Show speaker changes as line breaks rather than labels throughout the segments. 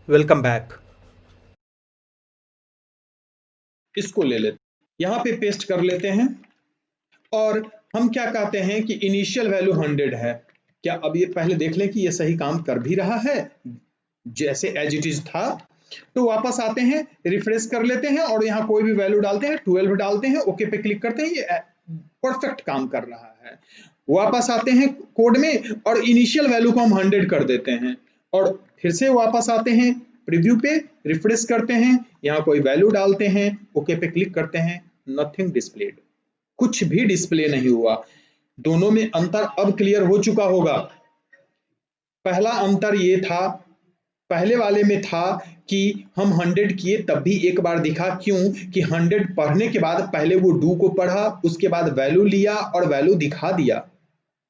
Welcome back.
इसको ले लेते, यहाँ पे पेस्ट कर लेते हैं और हम क्या कहते हैं कि इनिशियल वैल्यू 100 है। क्या अब ये पहले देख लें कि ये सही काम कर भी रहा है जैसे एज इट इज था। तो वापस आते हैं, रिफ्रेश कर लेते हैं और यहाँ कोई भी वैल्यू डालते हैं, 12 डालते हैं, ओके पे क्लिक करते हैं, ये परफेक्ट काम कर रहा है। वापस आते हैं कोड में और इनिशियल वैल्यू को हम 100 कर देते हैं और फिर से वापस आते हैं प्रीव्यू पे, रिफ्रेश करते हैं, यहाँ कोई वैल्यू डालते हैं, ओके पे क्लिक करते हैं, नथिंग डिस्प्लेड, कुछ भी डिस्प्ले नहीं हुआ। दोनों में अंतर अब क्लियर हो चुका होगा। पहला अंतर ये था, पहले वाले में था कि हम 100 किए तब भी एक बार दिखा, क्यों कि 100 पढ़ने के बाद पहले वो डू को पढ़ा, उसके बाद वैल्यू लिया और वैल्यू दिखा दिया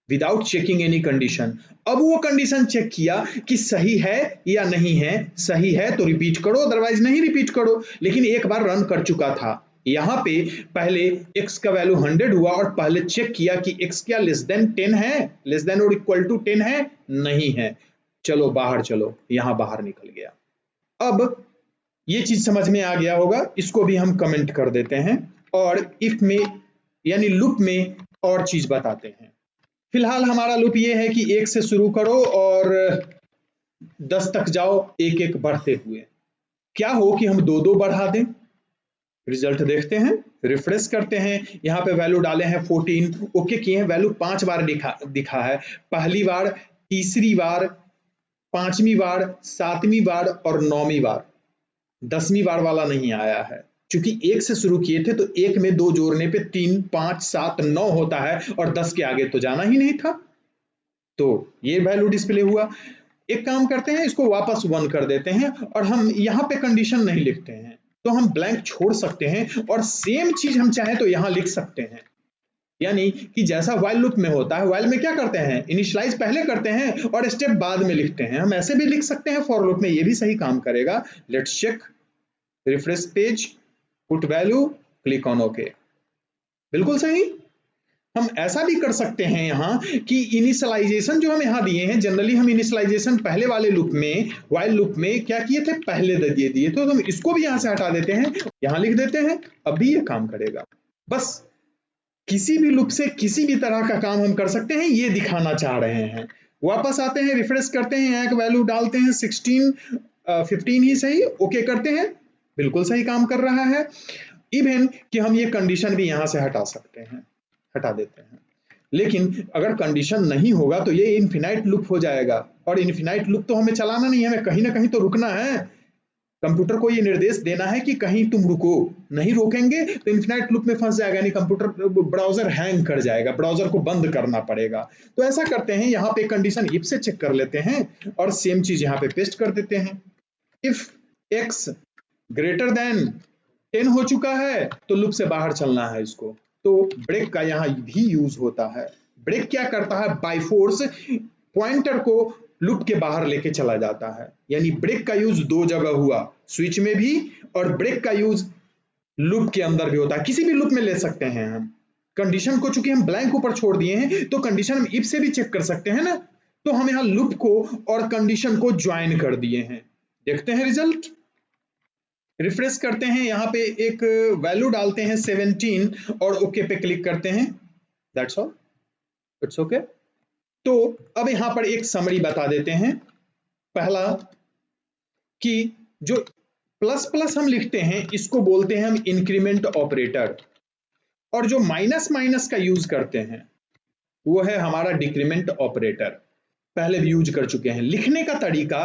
विदाउट चेकिंग एनी कंडीशन। अब वो कंडीशन चेक किया कि सही है या नहीं है, सही है तो रिपीट करो, अदरवाइज नहीं रिपीट करो, लेकिन एक बार रन कर चुका था। यहाँ पे पहले x का वैल्यू 100 हुआ और पहले चेक किया कि x क्या लेस देन 10 है, लेस देन और इक्वल टू 10 है, नहीं है, चलो बाहर चलो, यहाँ बाहर निकल गया। अब ये चीज समझ में आ गया होगा, इसको भी हम कमेंट कर देते हैं और इफ में यानी लूप में और चीज बताते हैं। फिलहाल हमारा लूप ये है कि 1 से शुरू करो और 10 तक जाओ, एक एक बढ़ते हुए। क्या हो कि हम दो दो बढ़ा दें, रिजल्ट देखते हैं, रिफ्रेश करते हैं, यहाँ पे वैल्यू डाले हैं 14, ओके किए हैं, वैल्यू 5 बार दिखा है, पहली बार, तीसरी बार, 5वीं बार, 7वीं बार और 9वीं बार, 10वीं बार वाला नहीं आया है। चूंकि 1 से शुरू किए थे तो 1 में 2 जोड़ने पे 3, 5, 7, 9 होता है और 10 के आगे तो जाना ही नहीं था, तो ये वैल्यू डिस्प्ले हुआ। एक काम करते हैं, इसको वापस 1 कर देते हैं और हम यहाँ पे कंडीशन नहीं लिखते हैं, तो हम ब्लैंक छोड़ सकते हैं और सेम चीज हम चाहे तो यहाँ लिख सकते हैं। यानी कि जैसा व्हाइल लूप में होता है, व्हाइल में क्या करते हैं, इनिशियलाइज पहले करते हैं और स्टेप बाद में लिखते हैं, हम ऐसे भी लिख सकते हैं फॉर लूप में, ये भी सही काम करेगा। Let's check, refresh page, put value, click on okay, बिल्कुल सही। हम ऐसा भी कर सकते हैं यहाँ कि इनिशियलाइजेशन जो हम यहाँ दिए हैं, जनरली हम इनिशियलाइजेशन पहले वाले लूप में, व्हाइल लूप में क्या किए थे, पहले दे दिए, तो हम इसको भी यहाँ से हटा देते हैं, यहाँ लिख देते हैं, अभी ये काम करेगा। बस किसी भी लूप से किसी भी तरह का काम हम कर सकते हैं, ये दिखाना चाह रहे हैं। वापस आते हैं, रिफ्रेश करते हैं, यहाँ एक वैल्यू डालते हैं 16, 15 ही सही, ओके करते हैं, बिल्कुल सही काम कर रहा है। इवन कि हम ये कंडीशन भी यहाँ से हटा सकते हैं, हटा देते हैं। लेकिन अगर कंडीशन नहीं होगा तो ये इनफिनाइट लूप हो जाएगा और इनफिनाइट लूप तो हमें चलाना नहीं है, हमें कहीं ना कहीं तो रुकना है। कंप्यूटर को ये निर्देश देना है कि कहीं तुम रुको, नहीं रोकेंगे तो इनफिनाइट लूप में फंस जाएगा, यानी कंप्यूटर, ब्राउजर हैंग कर जाएगा, ब्राउजर को बंद करना पड़ेगा। तो ऐसा करते हैं, यहाँ पे कंडीशन इफ से चेक कर लेते हैं और सेम चीज यहाँ पे पेस्ट कर देते हैं। इफ x ग्रेटर देन 10 हो चुका है तो लूप से बाहर चलना है इसको, तो ब्रेक का यहाँ भी यूज होता है। ब्रेक क्या करता है, बाय फोर्स पॉइंटर को लूप के बाहर लेके चला जाता है, यानी ब्रेक का यूज दो जगह हुआ, स्विच में भी और ब्रेक का यूज लूप के अंदर भी होता है, किसी भी लूप में ले सकते हैं हम। कंडीशन को चूंकि हम ब्लैंक ऊपर छोड़ दिए हैं तो कंडीशन हम इफ से भी चेक कर सकते हैं ना, तो हम यहाँ लूप को और कंडीशन को ज्वाइन कर दिए हैं। देखते हैं रिजल्ट, रिफ्रेश करते हैं, यहाँ पे एक वैल्यू डालते हैं 17 और ओके पे क्लिक करते हैं, दैट्स ऑल, इट्स ओके। तो अब यहाँ पर एक समरी बता देते हैं। पहला कि जो प्लस प्लस हम लिखते हैं इसको बोलते हैं हम इंक्रीमेंट ऑपरेटर, और जो माइनस माइनस का यूज करते हैं वो है हमारा डिक्रीमेंट ऑपरेटर, पहले भी यूज कर चुके हैं। लिखने का तरीका,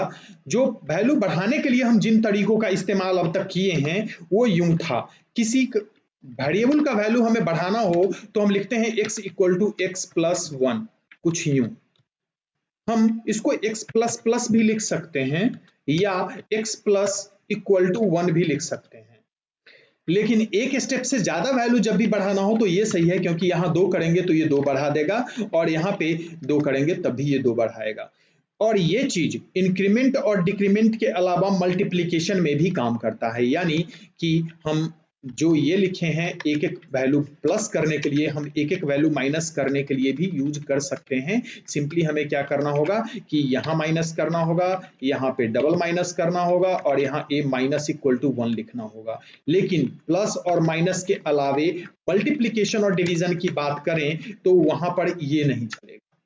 जो वैल्यू बढ़ाने के लिए हम जिन तरीकों का इस्तेमाल अब तक किए हैं वो यूं था, किसी वेरिएबल का वैल्यू हमें बढ़ाना हो तो हम लिखते हैं x equal to x plus 1, कुछ यूं। हम इसको x प्लस प्लस भी लिख सकते हैं या x प्लस इक्वल टू 1 भी लिख सकते हैं, लेकिन एक स्टेप से ज्यादा वैल्यू जब भी बढ़ाना हो तो ये सही है, क्योंकि यहाँ 2 करेंगे तो ये 2 बढ़ा देगा और यहाँ पे 2 करेंगे तब भी ये 2 बढ़ाएगा। और ये चीज इंक्रीमेंट और डिक्रीमेंट के अलावा मल्टीप्लीकेशन में भी काम करता है, यानी कि हम जो ये लिखे हैं एक एक वैल्यू प्लस करने के लिए, हम एक एक वैल्यू माइनस करने के लिए भी यूज कर सकते हैं। सिंपली हमें क्या करना होगा कि यहाँ माइनस करना होगा, यहाँ पे डबल माइनस करना होगा और यहाँ a माइनस इक्वल टू 1 लिखना होगा। लेकिन प्लस और माइनस के अलावे मल्टीप्लीकेशन और डिवीजन की बात करें तो वहां पर ये नहीं चलेगा,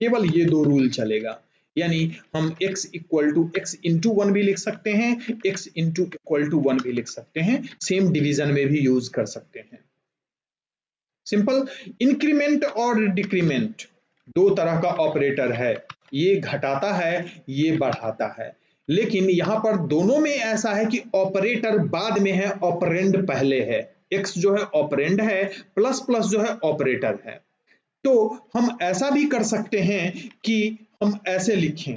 केवल ये दो रूल चलेगा। यानी हम x equal to x into 1 भी लिख सकते हैं, x इंटू इक्वल टू 1 भी लिख सकते हैं, सेम डिवीजन में भी यूज कर सकते हैं। सिंपल। इंक्रीमेंट और डिक्रीमेंट दो तरह का ऑपरेटर है, ये घटाता है, ये बढ़ाता है। लेकिन यहां पर दोनों में ऐसा है कि ऑपरेटर बाद में है, ऑपरेंड पहले है। x जो है ऑपरेंड है, प्लस प्लस जो है ऑपरेटर है। तो हम ऐसा भी कर सकते हैं कि हम ऐसे लिखें,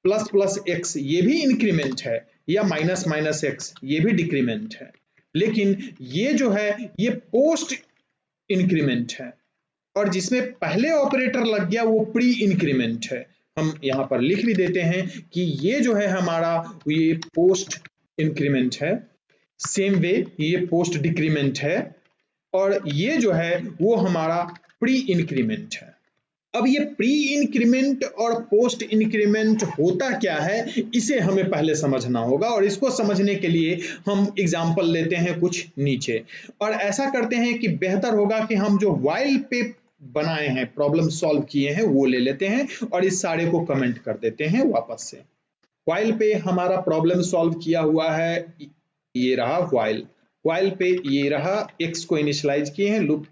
प्लस प्लस एक्स ये भी इंक्रीमेंट है, या माइनस माइनस एक्स ये भी डिक्रीमेंट है। लेकिन ये जो है ये पोस्ट इंक्रीमेंट है, और जिसमें पहले ऑपरेटर लग गया वो प्री इंक्रीमेंट है। हम यहां पर लिख भी देते हैं कि ये जो है हमारा ये पोस्ट इंक्रीमेंट है, सेम वे ये पोस्ट डिक्रीमेंट है, और ये जो है वो हमारा प्री इंक्रीमेंट है। अब ये प्री इंक्रीमेंट और पोस्ट इंक्रीमेंट होता क्या है, इसे हमें पहले समझना होगा, और इसको समझने के लिए हम एग्जांपल लेते हैं कुछ नीचे, और ऐसा करते हैं कि बेहतर होगा कि हम जो व्हाइल पे बनाए हैं, प्रॉब्लम सॉल्व किए हैं, वो ले लेते हैं और इस सारे को कमेंट कर देते हैं वापस से। व्हाइल पे हमारा प्रॉब्लम सॉल्व किया हुआ है, ये रहा व्हाइल पे ये रहा, एक्स को इनिशियलाइज किए हैं, लूप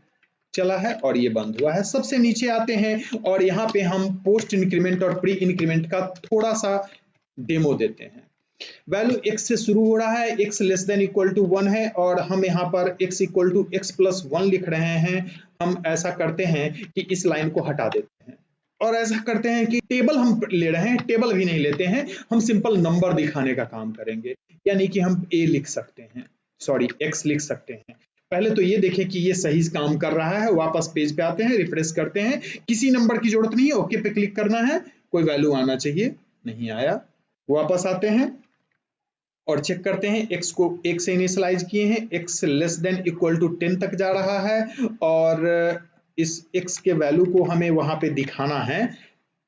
चला है और ये बंद हुआ है। सबसे नीचे आते हैं और यहाँ पे हम पोस्ट इंक्रीमेंट और प्री इंक्रीमेंट का थोड़ा सा डेमो देते हैं। वैल्यू x से शुरू हो रहा है, x less than equal to 1 है, और हम यहाँ पर x equal to x plus 1 लिख रहे हैं। हम ऐसा करते हैं कि इस लाइन को हटा देते हैं, और ऐसा करते हैं कि टेबल हम ले रहे हैं, टेबल भी नहीं लेते हैं, हम सिंपल नंबर दिखाने का काम करेंगे। यानी कि हम a लिख सकते हैं, सॉरी x लिख सकते हैं। पहले तो ये देखें कि ये सही काम कर रहा है। वापस पेज पे आते हैं, रिफ्रेश करते हैं, किसी नंबर की जरूरत नहीं है, ओके पे क्लिक करना है, कोई वैल्यू आना चाहिए, नहीं आया। वापस आते हैं और चेक करते हैं, x को 1 से इनिशियलाइज किए हैं, x less than equal to 10 तक जा रहा है, और इस x के वैल्यू को हमें वहां पे दिखाना है।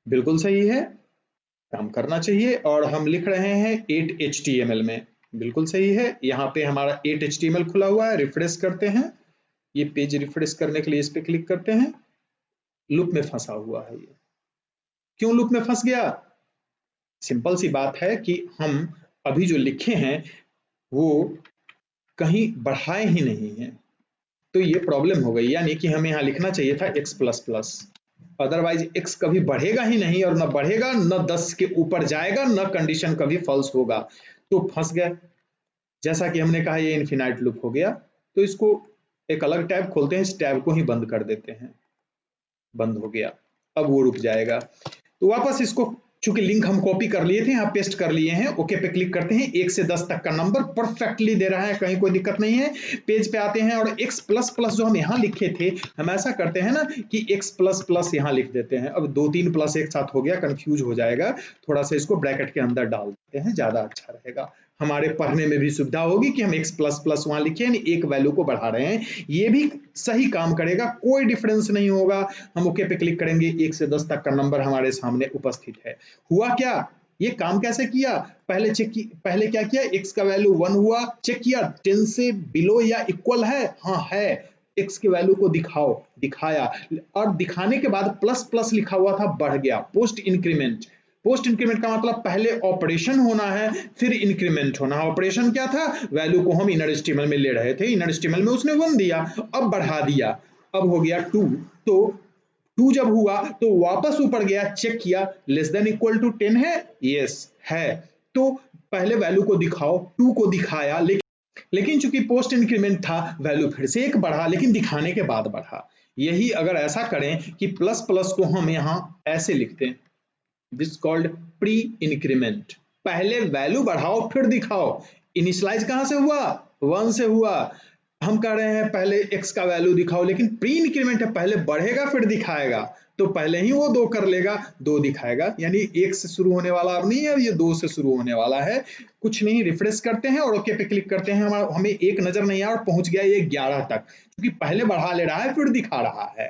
बिल्कुल सही है, काम करना चाहिए, और हम लिख रहे हैं 8 HTML में, बिल्कुल सही है। यहाँ पे हमारा 8 HTML खुला हुआ है, रिफ्रेश करते हैं, ये पेज रिफ्रेश करने के लिए इस पे क्लिक करते हैं। लूप में फंसा हुआ है ये, क्यों लूप में फंस गया? सिंपल सी बात है कि हम अभी जो लिखे हैं वो कहीं बढ़ाए ही नहीं है, तो ये प्रॉब्लम हो गई। यानी कि हमें यहाँ लिखना चाहिए था x plus plus, otherwise x कभी बढ़ेगा ही नहीं, और न बढ़ेगा न 10 के ऊपर जाएगा, न कंडीशन कभी फॉल्स होगा, तो फंस गया। जैसा कि हमने कहा ये इनफिनाइट लूप हो गया, तो इसको एक अलग टैब खोलते हैं, इस टैब को ही बंद कर देते हैं, बंद हो गया, अब वो रुक जाएगा। तो वापस इसको, चूंकि लिंक हम कॉपी कर लिए थे, यहाँ पेस्ट कर लिए हैं, ओके पे क्लिक करते हैं, 1 से 10 तक का नंबर परफेक्टली दे रहा है, कहीं कोई दिक्कत नहीं है। पेज पे आते हैं और x प्लस प्लस जो हम यहाँ लिखे थे, हम ऐसा करते हैं ना कि x प्लस प्लस यहाँ लिख देते हैं। अब 2-3 प्लस एक साथ हो गया, कंफ्यूज हो जाएगा, थोड़ा सा इसको ब्रैकेट के अंदर डाल देते हैं, ज्यादा अच्छा रहेगा, हमारे पढ़ने में भी सुविधा होगी कि हम x प्लस प्लस वहां लिखे हैं, एक वैल्यू को बढ़ा रहे हैं, ये भी सही काम करेगा, कोई डिफरेंस नहीं होगा। हम ओके पे क्लिक करेंगे, 1 से 10 तक का नंबर हमारे सामने उपस्थित है। हुआ क्या, ये काम कैसे किया? पहले क्या किया, x का वैल्यू 1 हुआ, चेक किया 10 से बिलो या इक्वल है, हाँ है, x के वैल्यू को दिखाओ, दिखाया, और दिखाने के बाद प्लस प्लस लिखा हुआ था, बढ़ गया, पोस्ट इंक्रीमेंट। पोस्ट इंक्रीमेंट का मतलब पहले ऑपरेशन होना है फिर इंक्रीमेंट होना है। ऑपरेशन क्या था, वैल्यू को हम इनर एस्टिमल में ले रहे थे, इनर एस्टिमल में उसने 1 दिया, अब बढ़ा दिया, अब हो गया 2, तो 2 जब हुआ तो वापस ऊपर गया, चेक किया लेस देन इक्वल टू 10 है, यस है, तो पहले वैल्यू को दिखाओ, 2 को दिखाया, लेकिन चूंकि पोस्ट इंक्रीमेंट था, वैल्यू फिर से 1 बढ़ा, लेकिन दिखाने के बाद बढ़ा। यही अगर ऐसा करें कि प्लस प्लस को हम यहाँ ऐसे लिखते हैं, दिस कॉल्ड प्री इंक्रीमेंट, पहले वैल्यू बढ़ाओ फिर दिखाओ। इनिशियलाइज कहां से हुआ, 1 से हुआ, हम कह रहे हैं पहले x का वैल्यू दिखाओ, लेकिन प्री इंक्रीमेंट है, पहले बढ़ेगा फिर दिखाएगा, तो पहले ही वो 2 कर लेगा, 2 दिखाएगा, यानी 1 से शुरू होने वाला अब नहीं है, ये 2 से शुरू होने वाला है। कुछ नहीं, रिफ्रेश करते हैं और ओके पे क्लिक करते हैं, हमें 1 नजर नहीं आया और पहुंच गया ये 11 तक, क्योंकि पहले बढ़ा ले रहा है फिर दिखा रहा है।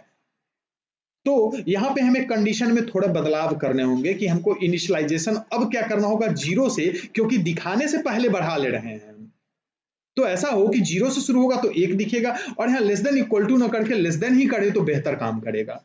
तो यहाँ पे हमें कंडीशन में थोड़ा बदलाव करने होंगे कि हमको इनिशियलाइजेशन अब क्या करना होगा 0 से, क्योंकि दिखाने से पहले बढ़ा ले रहे हैं। तो ऐसा हो कि 0 से शुरू होगा तो 1 दिखेगा, और यहाँ लेस देन इक्वल टू ना करके लेस देन ही करे तो बेहतर काम करेगा।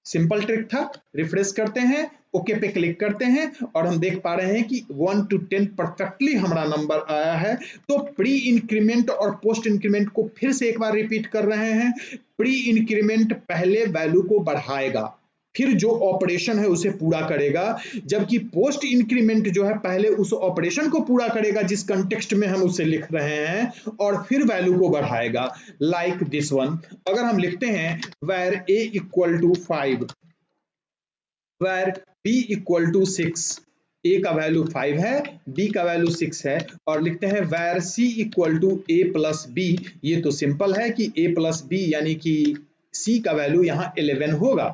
सिंपल ट्रिक था। रिफ्रेश करते हैं, ओके पे क्लिक करते हैं और हम देख पा रहे हैं कि 1 to 10 परफेक्टली हमारा नंबर आया है। तो प्री इंक्रीमेंट और पोस्ट इंक्रीमेंट को फिर से एक बार रिपीट कर रहे हैं। प्री इंक्रीमेंट पहले वैल्यू को बढ़ाएगा, फिर जो ऑपरेशन है उसे पूरा करेगा, जबकि पोस्ट इंक्रीमेंट जो है पहले उस ऑपरेशन को पूरा करेगा जिस कंटेक्स्ट में हम उसे लिख रहे हैं और फिर वैल्यू को बढ़ाएगा। लाइक दिस वन, अगर हम लिखते हैं where a equal to 5, where b equal to 6, a का वैल्यू 5 है, b का वैल्यू 6 है, और लिखते हैं where c equal to a plus b, ये तो सिंपल है कि a plus b यानी कि c का वैल्यू यहाँ 11 होगा,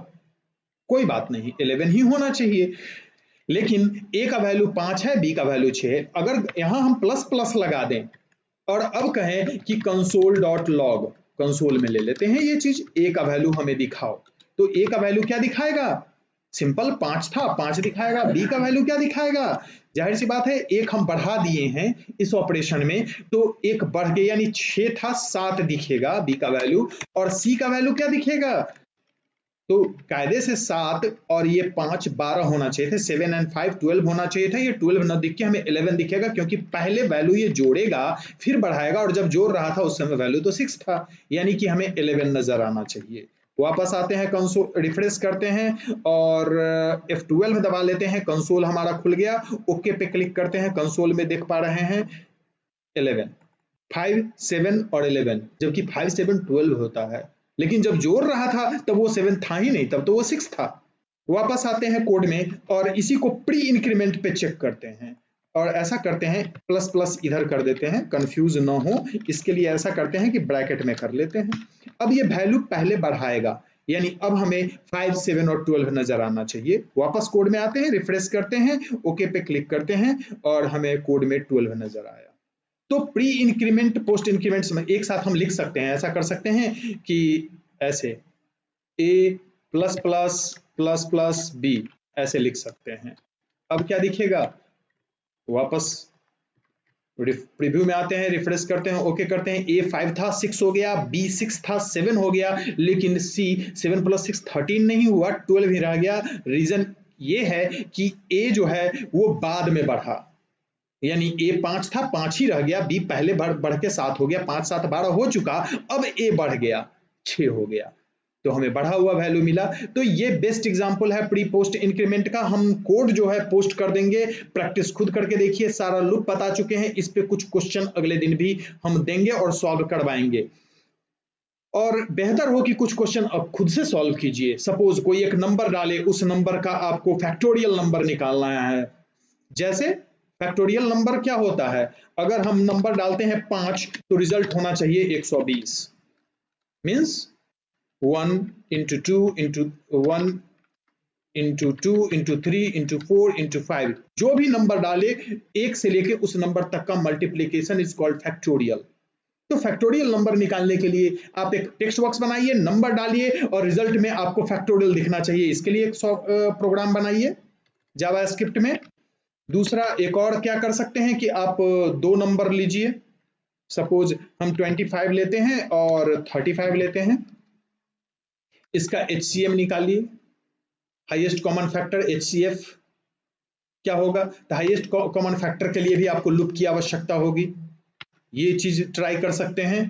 कोई बात नहीं 11 ही होना चाहिए, लेकिन a का वैल्यू 5 है, b का वैल्यू 6 है। अगर यहाँ हम प्लस प्लस लगा दें और अब कहें कि console.log, कंसोल में ले लेते हैं ये चीज, a का वैल्यू हमें दिखाओ, तो a का वैल्यू क्या दिखाएगा, सिंपल 5 था 5 दिखाएगा, b का वैल्यू क्या दिखाएगा, जाहिर सी बात है एक हम बढ़ा दिए हैं इस ऑपरेशन में, तो एक बढ़ गया यानी 6 था 7 दिखेगा b का वैल्यू, और c का वैल्यू क्या दिखेगा, तो कायदे से 7 और ये 5 12 होना चाहिए थे, 7 and 5 12 होना चाहिए था, ये 12 न दिख के हमें 11 दिखेगा, क्योंकि पहले वैल्यू ये जोड़ेगा फिर बढ़ाएगा, और जब जोड़ रहा था उस समय वैल्यू तो 6 था, यानी कि हमें 11 नजर आना चाहिए। वापस आते हैं कंसोल, रिफ्रेश करते हैं और F12 दबा लेते हैं, कंसोल हमारा खुल गया, ओके पे क्लिक करते हैं, कंसोल में देख पा रहे हैं 11, 5 7 और 11, जबकि 5 7 12 होता है, लेकिन जब जोड़ रहा था तब वो 7 था ही नहीं, तब तो वो 6 था। वापस आते हैं कोड में और इसी को प्री इंक्रीमेंट पे चेक करते हैं, और ऐसा करते हैं प्लस प्लस इधर कर देते हैं, कंफ्यूज ना हो इसके लिए ऐसा करते हैं कि ब्रैकेट में कर लेते हैं। अब ये वैल्यू पहले बढ़ाएगा, यानी अब हमें 5 7 और 12 नजर आना चाहिए। वापस कोड में आते हैं, रिफ्रेश करते हैं, ओके पे क्लिक करते हैं और हमें कोड में 12 नजर आया। तो प्री इंक्रीमेंट पोस्ट इंक्रीमेंट्स में एक साथ हम लिख सकते हैं, ऐसा कर सकते हैं कि ऐसे a plus plus plus plus b ऐसे लिख सकते हैं। अब क्या दिखेगा, वापस प्रीव्यू में आते हैं, रिफ्रेश करते हैं, ओके करते हैं, a 5 था 6 हो गया, b 6 था 7 हो गया, लेकिन c 7 प्लस 6 13 नहीं हुआ, 12 ही रह गया। रीजन ये है कि a जो है वो बाद में बढ़ा, यानी a 5 था 5 ही रह गया, b पहले बढ़ के 7 हो गया, 5 7 12 हो चुका, अब a बढ़ गया 6 हो गया, तो हमें बढ़ा हुआ वैल्यू मिला। तो ये बेस्ट एग्जांपल है प्री पोस्ट इंक्रीमेंट का। हम कोड जो है पोस्ट कर देंगे, प्रैक्टिस खुद करके देखिए, सारा लूप बता चुके हैं, इस पे कुछ क्वेश्चन अगले दिन भी हम देंगे और सॉल्व करवाएंगे, और बेहतर हो कि कुछ क्वेश्चन अब खुद से सॉल्व कीजिए। सपोज कोई एक नंबर डाले, उस नंबर का आपको फैक्टोरियल नंबर निकालना है, जैसे फैक्टोरियल नंबर क्या होता है, अगर हम नंबर डालते हैं 5 तो रिजल्ट होना चाहिए 120, means 1 into 2 into 1 into 2 into 3 into 4 into 5, जो भी नंबर डाले एक से लेके उस नंबर तक का मल्टीप्लीकेशन इज कॉल्ड फैक्टोरियल। तो फैक्टोरियल नंबर निकालने के लिए आप एक टेक्स्ट बॉक्स बनाइए, नंबर डालिए और रिजल्ट में आपको फैक्टोरियल दिखना चाहिए, इसके लिए एक प्रोग्राम बनाइए जावास्क्रिप्ट में। दूसरा एक और क्या कर सकते हैं कि आप 2 नंबर लीजिए, सपोज हम 25 लेते हैं और 35 लेते हैं, इसका HCM निकालिए, हाईएस्ट कॉमन फैक्टर HCF क्या होगा, तो हाईएस्ट कॉमन फैक्टर के लिए भी आपको लूप की आवश्यकता होगी, ये चीज ट्राई कर सकते हैं।